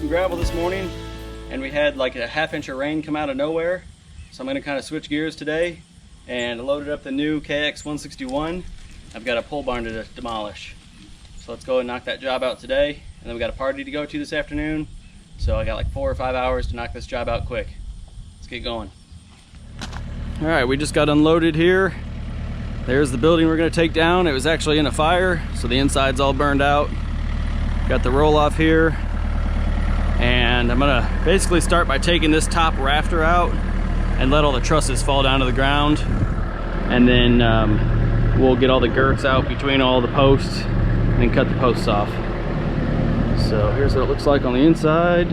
some gravel this morning and we had like a half-inch of rain come out of nowhere. So I'm going to kind of switch gears today and loaded up the new KX161. I've got a pole barn to demolish. So let's go and knock that job out today. And then we got a party to go to this afternoon. So I got like 4 or 5 hours to knock this job out quick. Let's get going. All right, we just got unloaded here. There's the building we're going to take down. It was actually in a fire, so the inside's all burned out. Got the roll off here. And I'm going to basically start by taking this top rafter out and let all the trusses fall down to the ground. And then we'll get all the girts out between all the posts and then cut the posts off. So here's what it looks like on the inside.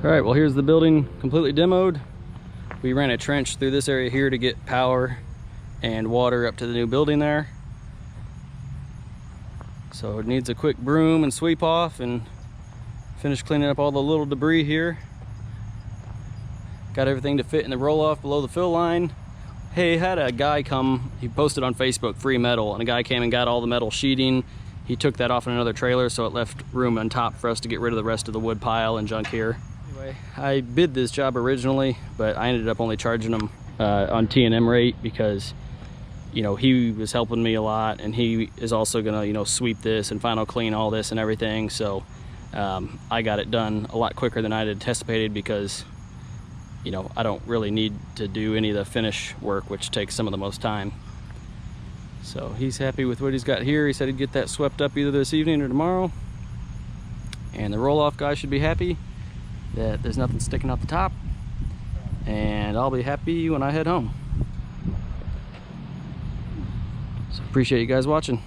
All right, well, here's the building completely demoed. We ran a trench through this area here to get power and water up to the new building there. So it needs a quick broom and sweep off and finish cleaning up all the little debris here. Got everything to fit in the roll-off below the fill line. Hey, had a guy come, he posted on Facebook, free metal, and a guy came and got all the metal sheeting. He took that off in another trailer, so it left room on top for us to get rid of the rest of the wood pile and junk here. Anyway, I bid this job originally, but I ended up only charging him on T&M rate because, you know, he was helping me a lot, and he is also gonna, you know, sweep this and final clean all this and everything. So I got it done a lot quicker than I had anticipated because, you know, I don't really need to do any of the finish work, which takes some of the most time. So he's happy with what he's got here. He said he'd get that swept up either this evening or tomorrow. And the roll-off guy should be happy that there's nothing sticking out the top. And I'll be happy when I head home. So appreciate you guys watching.